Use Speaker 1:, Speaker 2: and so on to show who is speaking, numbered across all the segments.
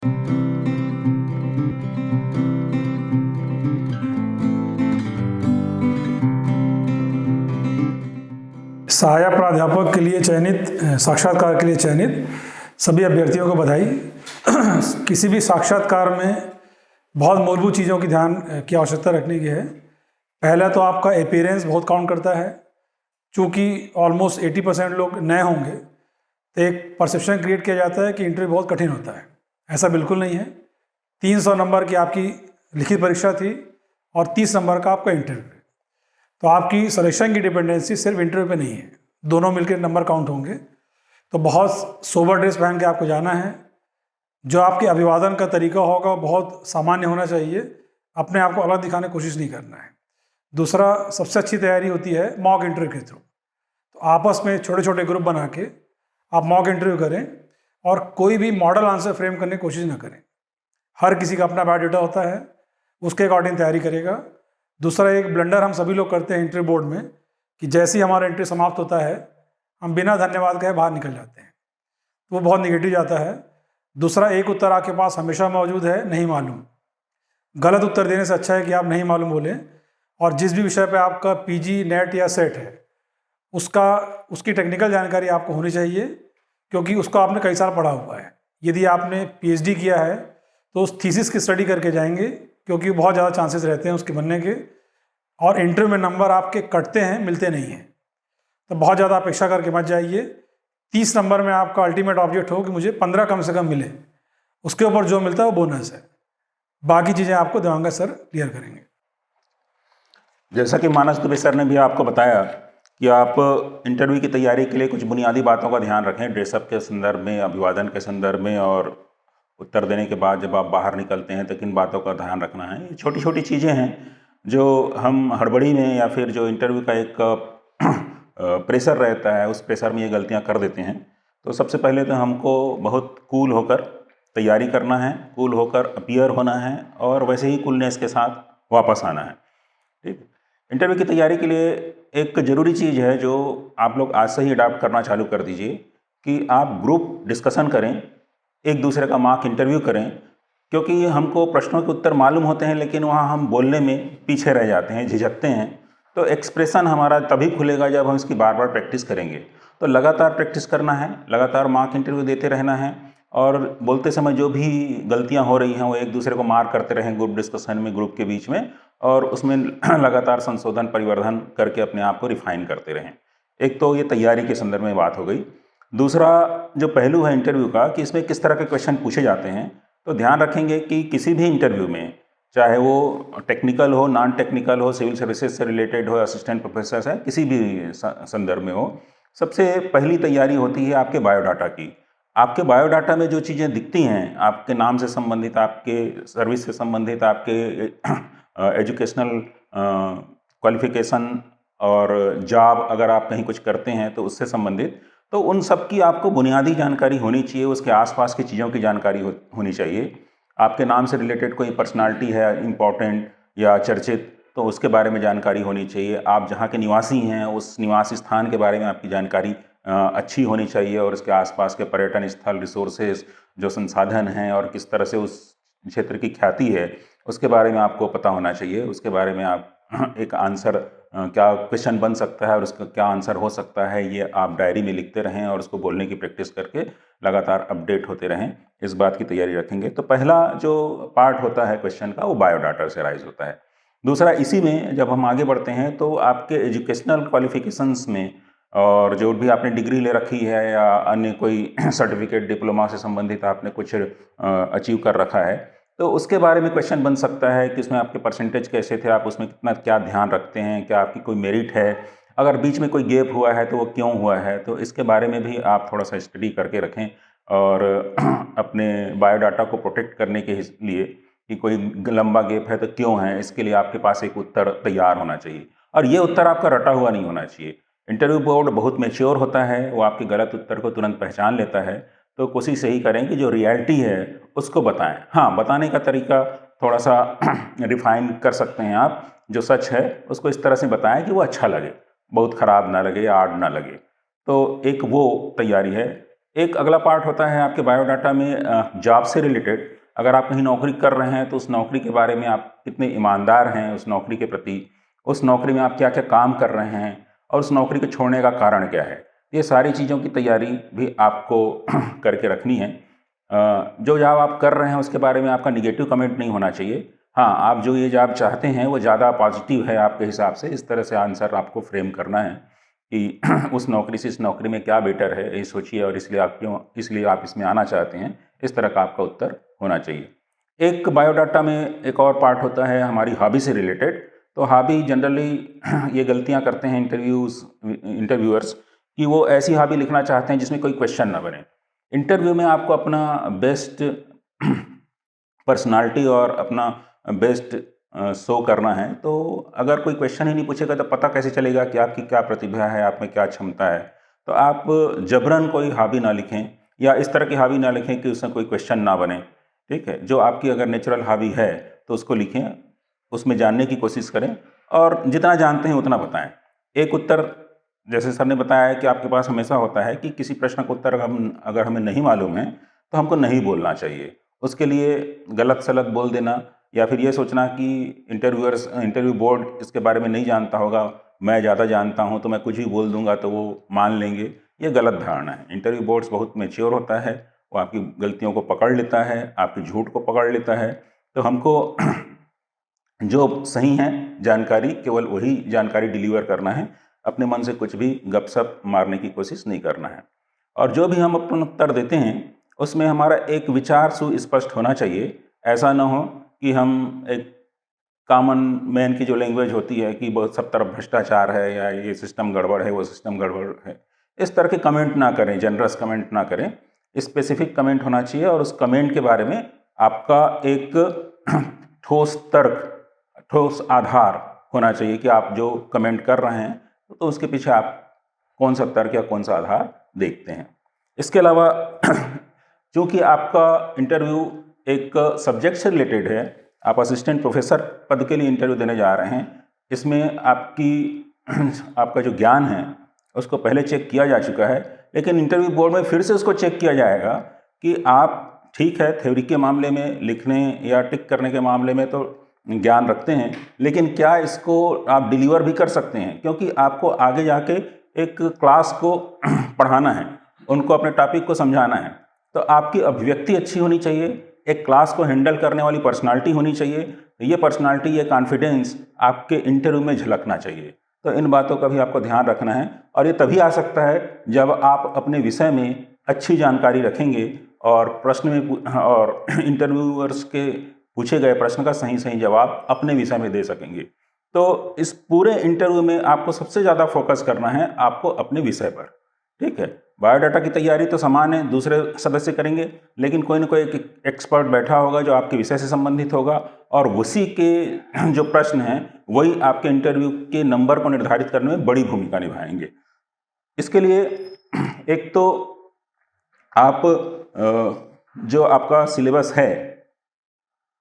Speaker 1: सहायक प्राध्यापक के लिए चयनित साक्षात्कार के लिए चयनित सभी अभ्यर्थियों को बधाई। किसी भी साक्षात्कार में बहुत मूलभूत चीज़ों की ध्यान की आवश्यकता रखने की है। पहला तो आपका अपीयरेंस बहुत काउंट करता है। चूँकि ऑलमोस्ट 80% लोग नए होंगे तो एक परसेप्शन क्रिएट किया जाता है कि इंटरव्यू बहुत कठिन होता है। ऐसा बिल्कुल नहीं है। 300 नंबर की आपकी लिखित परीक्षा थी और 30 नंबर का आपका इंटरव्यू। तो आपकी सिलेक्शन की डिपेंडेंसी सिर्फ इंटरव्यू पे नहीं है, दोनों मिलकर नंबर काउंट होंगे। तो बहुत सोबर ड्रेस पहन के आपको जाना है। जो आपके अभिवादन का तरीका होगा बहुत सामान्य होना चाहिए। अपने आप को अलग दिखाने की कोशिश नहीं करना है। दूसरा, सबसे अच्छी तैयारी होती है मॉक इंटरव्यू के थ्रू। तो आपस में छोटे छोटे ग्रुप बना के आप मॉक इंटरव्यू करें और कोई भी मॉडल आंसर फ्रेम करने की कोशिश ना करें। हर किसी का अपना बायोडाटा होता है, उसके अकॉर्डिंग तैयारी करेगा। दूसरा, एक ब्लंडर हम सभी लोग करते हैं इंटरव्यू बोर्ड में कि जैसे ही हमारा इंटरव्यू समाप्त होता है हम बिना धन्यवाद कहे बाहर निकल जाते हैं। तो वो बहुत निगेटिव जाता है। दूसरा, एक उत्तर आपके पास हमेशा मौजूद है, नहीं मालूम। गलत उत्तर देने से अच्छा है कि आप नहीं मालूम बोलें। और जिस भी विषय पे आपका पीजी, नेट या सेट है उसकी टेक्निकल जानकारी आपको होनी चाहिए, क्योंकि उसको आपने कई साल पढ़ा हुआ है। यदि आपने पीएचडी किया है तो उस थीसिस की स्टडी करके जाएंगे, क्योंकि बहुत ज़्यादा चांसेस रहते हैं उसके बनने के। और इंटरव्यू में नंबर आपके कटते हैं, मिलते नहीं हैं। तो बहुत ज़्यादा अपेक्षा करके मत जाइए। 30 नंबर में आपका अल्टीमेट ऑब्जेक्ट हो कि मुझे 15 कम से कम मिले, उसके ऊपर जो मिलता है वो बोनस है। बाकी चीज़ें आपको देवांगा सर क्लियर करेंगे।
Speaker 2: जैसा कि मानस दुबे सर ने भी आपको बताया कि आप इंटरव्यू की तैयारी के लिए कुछ बुनियादी बातों का ध्यान रखें, ड्रेसअप के संदर्भ में, अभिवादन के संदर्भ में, और उत्तर देने के बाद जब आप बाहर निकलते हैं तो किन बातों का ध्यान रखना है। ये छोटी छोटी चीज़ें हैं जो हम हड़बड़ी में या फिर जो इंटरव्यू का एक प्रेशर रहता है उस प्रेशर में ये गलतियां कर देते हैं। तो सबसे पहले तो हमको बहुत कूल होकर तैयारी करना है, कूल होकर अपीयर होना है और वैसे ही कूलनेस के साथ वापस आना है। ठीक। इंटरव्यू की तैयारी के लिए एक ज़रूरी चीज़ है जो आप लोग आज से ही अडॉप्ट करना चालू कर दीजिए कि आप ग्रुप डिस्कशन करें, एक दूसरे का मॉक इंटरव्यू करें। क्योंकि हमको प्रश्नों के उत्तर मालूम होते हैं लेकिन वहाँ हम बोलने में पीछे रह जाते हैं, झिझकते हैं। तो एक्सप्रेशन हमारा तभी खुलेगा जब हम इसकी बार बार प्रैक्टिस करेंगे। तो लगातार प्रैक्टिस करना है, लगातार मॉक इंटरव्यू देते रहना है और बोलते समय जो भी गलतियां हो रही हैं वो एक दूसरे को मार करते रहें ग्रुप डिस्कशन में, ग्रुप के बीच में, और उसमें लगातार संशोधन परिवर्धन करके अपने आप को रिफाइन करते रहें। एक तो ये तैयारी के संदर्भ में बात हो गई। दूसरा जो पहलू है इंटरव्यू का कि इसमें किस तरह के क्वेश्चन पूछे जाते हैं, तो ध्यान रखेंगे कि किसी भी इंटरव्यू में, चाहे वो टेक्निकल हो, नॉन टेक्निकल हो, सिविल सर्विसेज से रिलेटेड हो, असिस्टेंट प्रोफेसर है, किसी भी संदर्भ में हो, सबसे पहली तैयारी होती है आपके बायोडाटा की। आपके बायोडाटा में जो चीज़ें दिखती हैं, आपके नाम से संबंधित, आपके सर्विस से संबंधित, आपके एजुकेशनल क्वालिफिकेशन और जॉब अगर आप कहीं कुछ करते हैं तो उससे संबंधित, तो उन सब की आपको बुनियादी जानकारी होनी चाहिए। उसके आसपास की चीज़ों की जानकारी होनी चाहिए। आपके नाम से रिलेटेड कोई पर्सनालिटी है इम्पोर्टेंट या चर्चित, तो उसके बारे में जानकारी होनी चाहिए। आप जहाँ के निवासी हैं उस निवासी स्थान के बारे में आपकी जानकारी अच्छी होनी चाहिए और उसके आसपास के पर्यटन स्थल, रिसोर्सेज, जो संसाधन हैं और किस तरह से उस क्षेत्र की ख्याति है उसके बारे में आपको पता होना चाहिए। उसके बारे में आप एक आंसर, क्या क्वेश्चन बन सकता है और उसका क्या आंसर हो सकता है, ये आप डायरी में लिखते रहें और उसको बोलने की प्रैक्टिस करके लगातार अपडेट होते रहें। इस बात की तैयारी रखेंगे। तो पहला जो पार्ट होता है क्वेश्चन का वो बायोडाटा से राइज होता है। दूसरा, इसी में जब हम आगे बढ़ते हैं तो आपके एजुकेशनल क्वालिफिकेशंस में, और जो भी आपने डिग्री ले रखी है या अन्य कोई सर्टिफिकेट, डिप्लोमा से संबंधित आपने कुछ अचीव कर रखा है, तो उसके बारे में क्वेश्चन बन सकता है कि इसमें आपके परसेंटेज कैसे थे, आप उसमें कितना क्या ध्यान रखते हैं, क्या आपकी कोई मेरिट है, अगर बीच में कोई गैप हुआ है तो वो क्यों हुआ है। तो इसके बारे में भी आप थोड़ा सा स्टडी करके रखें और अपने बायोडाटा को प्रोटेक्ट करने के लिए कि कोई लंबा गैप है तो क्यों है, इसके लिए आपके पास एक उत्तर तैयार होना चाहिए। और ये उत्तर आपका रटा हुआ नहीं होना चाहिए। इंटरव्यू बोर्ड बहुत मैच्योर होता है, वो आपके गलत उत्तर को तुरंत पहचान लेता है। तो कोशिश यही करें कि जो रियलिटी है उसको बताएं। हाँ, बताने का तरीका थोड़ा सा रिफाइन कर सकते हैं आप। जो सच है उसको इस तरह से बताएं कि वो अच्छा लगे, बहुत ख़राब ना लगे या आड़ ना लगे। तो एक वो तैयारी है। एक अगला पार्ट होता है आपके बायोडाटा में जॉब से रिलेटेड। अगर आप कहीं नौकरी कर रहे हैं तो उस नौकरी के बारे में आप कितने ईमानदार हैं उस नौकरी के प्रति, उस नौकरी में आप क्या क्या काम कर रहे हैं और उस नौकरी को छोड़ने का कारण क्या है। ये सारी चीज़ों की तैयारी भी आपको करके रखनी है। जो जॉब आप कर रहे हैं उसके बारे में आपका निगेटिव कमेंट नहीं होना चाहिए। हाँ, आप जो ये जॉब चाहते हैं वो ज़्यादा पॉजिटिव है आपके हिसाब से, इस तरह से आंसर आपको फ्रेम करना है कि उस नौकरी से इस नौकरी में क्या बेटर है ये सोचिए और इसलिए आप इसमें आना चाहते हैं। इस तरह का आपका उत्तर होना चाहिए। एक बायोडाटा में एक और पार्ट होता है हमारी हॉबी से रिलेटेड। तो हॉबी जनरली ये गलतियां करते हैं इंटरव्यूअर्स कि वो ऐसी हॉबी लिखना चाहते हैं जिसमें कोई क्वेश्चन ना बने। इंटरव्यू में आपको अपना बेस्ट पर्सनालिटी और अपना बेस्ट शो करना है। तो अगर कोई क्वेश्चन ही नहीं पूछेगा तो पता कैसे चलेगा कि आपकी क्या प्रतिभा है, आप में क्या क्षमता है। तो आप जबरन कोई हॉबी ना लिखें या इस तरह की हॉबी ना लिखें कि उसमें कोई क्वेश्चन ना बने। ठीक है, जो आपकी अगर नेचुरल हॉबी है तो उसको लिखें, उसमें जानने की कोशिश करें और जितना जानते हैं उतना बताएं। एक उत्तर, जैसे सर ने बताया है कि आपके पास हमेशा होता है कि किसी प्रश्न का उत्तर अगर हमें नहीं मालूम है तो हमको नहीं बोलना चाहिए। उसके लिए गलत सलत बोल देना या फिर ये सोचना कि इंटरव्यू बोर्ड इसके बारे में नहीं जानता होगा, मैं ज़्यादा जानता हूँ तो मैं कुछ भी बोल दूंगा तो वो मान लेंगे, ये गलत धारणा है। इंटरव्यू बोर्ड्स बहुत मैच्योर होता है, वो आपकी गलतियों को पकड़ लेता है, आपकी झूठ को पकड़ लेता है। तो हमको जो सही है जानकारी, केवल वही जानकारी डिलीवर करना है, अपने मन से कुछ भी गपशप मारने की कोशिश नहीं करना है। और जो भी हम अपना उत्तर देते हैं उसमें हमारा एक विचार सुस्पष्ट होना चाहिए। ऐसा ना हो कि हम एक कॉमन मैन की जो लैंग्वेज होती है कि बहुत सब तरफ भ्रष्टाचार है या ये सिस्टम गड़बड़ है, वो सिस्टम गड़बड़ है, इस तरह के कमेंट ना करें, जनरस कमेंट ना करें। स्पेसिफिक कमेंट होना चाहिए और उस कमेंट के बारे में आपका एक ठोस तर्क, ठोस आधार होना चाहिए कि आप जो कमेंट कर रहे हैं तो उसके पीछे आप कौन सा तर्क या कौन सा आधार देखते हैं। इसके अलावा चूँकि आपका इंटरव्यू एक सब्जेक्ट से रिलेटेड है, आप असिस्टेंट प्रोफेसर पद के लिए इंटरव्यू देने जा रहे हैं, इसमें आपका जो ज्ञान है उसको पहले चेक किया जा चुका है, लेकिन इंटरव्यू बोर्ड में फिर से उसको चेक किया जाएगा कि आप ठीक है थ्योरी के मामले में, लिखने या टिक करने के मामले में तो ज्ञान रखते हैं, लेकिन क्या इसको आप डिलीवर भी कर सकते हैं, क्योंकि आपको आगे जाके एक क्लास को पढ़ाना है, उनको अपने टॉपिक को समझाना है। तो आपकी अभिव्यक्ति अच्छी होनी चाहिए, एक क्लास को हैंडल करने वाली पर्सनालिटी होनी चाहिए। ये पर्सनालिटी, ये कॉन्फिडेंस आपके इंटरव्यू में झलकना चाहिए। तो इन बातों का भी आपको ध्यान रखना है और ये तभी आ सकता है जब आप अपने विषय में अच्छी जानकारी रखेंगे और प्रश्न में और इंटरव्यूअर्स के पूछे गए प्रश्न का सही सही जवाब अपने विषय में दे सकेंगे। तो इस पूरे इंटरव्यू में आपको सबसे ज़्यादा फोकस करना है आपको अपने विषय पर। ठीक है, बायोडाटा की तैयारी तो समान है, दूसरे सदस्य करेंगे, लेकिन कोई ना कोई एक एक्सपर्ट बैठा होगा जो आपके विषय से संबंधित होगा और उसी के जो प्रश्न हैं वही आपके इंटरव्यू के नंबर को निर्धारित करने में बड़ी भूमिका निभाएंगे। इसके लिए एक तो आप जो आपका सिलेबस है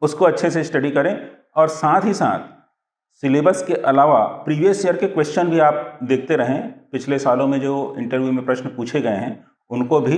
Speaker 2: उसको अच्छे से स्टडी करें और साथ ही साथ सिलेबस के अलावा प्रीवियस ईयर के क्वेश्चन भी आप देखते रहें। पिछले सालों में जो इंटरव्यू में प्रश्न पूछे गए हैं उनको भी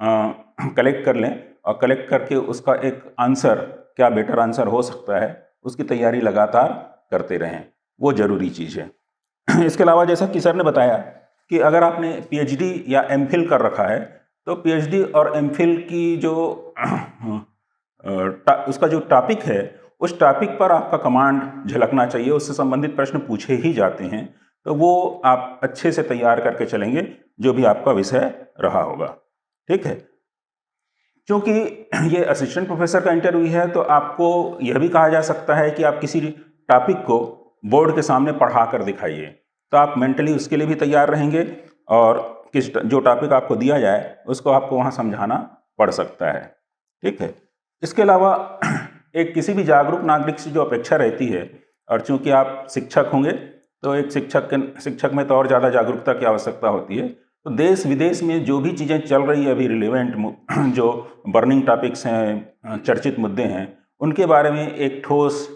Speaker 2: कलेक्ट कर लें और कलेक्ट करके उसका एक आंसर, क्या बेटर आंसर हो सकता है, उसकी तैयारी लगातार करते रहें, वो ज़रूरी चीज़ है। इसके अलावा जैसा कि सर ने बताया कि अगर आपने पीएचडी या एमफिल कर रखा है तो पीएचडी और एमफिल की जो उसका जो टॉपिक है उस टॉपिक पर आपका कमांड झलकना चाहिए, उससे संबंधित प्रश्न पूछे ही जाते हैं, तो वो आप अच्छे से तैयार करके चलेंगे जो भी आपका विषय रहा होगा। ठीक है, क्योंकि ये असिस्टेंट प्रोफेसर का इंटरव्यू है तो आपको यह भी कहा जा सकता है कि आप किसी टॉपिक को बोर्ड के सामने पढ़ा कर दिखाइए, तो आप मेंटली उसके लिए भी तैयार रहेंगे और जो टॉपिक आपको दिया जाए उसको आपको वहाँ समझाना पड़ सकता है। ठीक है, इसके अलावा एक किसी भी जागरूक नागरिक से जो अपेक्षा रहती है, और चूंकि आप शिक्षक होंगे तो एक शिक्षक में तो और ज़्यादा जागरूकता की आवश्यकता होती है। तो देश विदेश में जो भी चीज़ें चल रही है अभी रिलेवेंट जो बर्निंग टॉपिक्स हैं, चर्चित मुद्दे हैं, उनके बारे में एक ठोस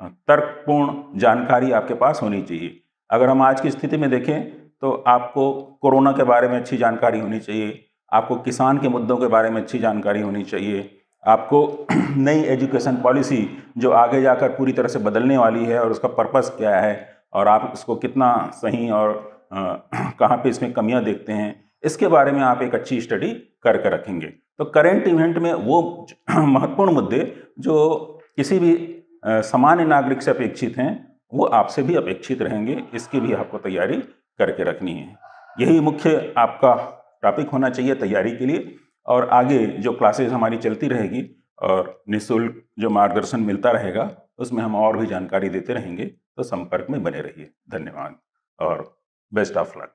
Speaker 2: तर्कपूर्ण जानकारी आपके पास होनी चाहिए। अगर हम आज की स्थिति में देखें तो आपको कोरोना के बारे में अच्छी जानकारी होनी चाहिए, आपको किसान के मुद्दों के बारे में अच्छी जानकारी होनी चाहिए, आपको नई एजुकेशन पॉलिसी जो आगे जाकर पूरी तरह से बदलने वाली है और उसका पर्पस क्या है और आप इसको कितना सही और कहाँ पे इसमें कमियां देखते हैं, इसके बारे में आप एक अच्छी स्टडी करके रखेंगे। तो करेंट इवेंट में वो महत्वपूर्ण मुद्दे जो किसी भी सामान्य नागरिक से अपेक्षित हैं वो आपसे भी अपेक्षित रहेंगे, इसकी भी आपको तैयारी करके रखनी है। यही मुख्य आपका टॉपिक होना चाहिए तैयारी के लिए। और आगे जो क्लासेस हमारी चलती रहेगी और निःशुल्क जो मार्गदर्शन मिलता रहेगा उसमें हम और भी जानकारी देते रहेंगे, तो संपर्क में बने रहिए। धन्यवाद और बेस्ट ऑफ लक।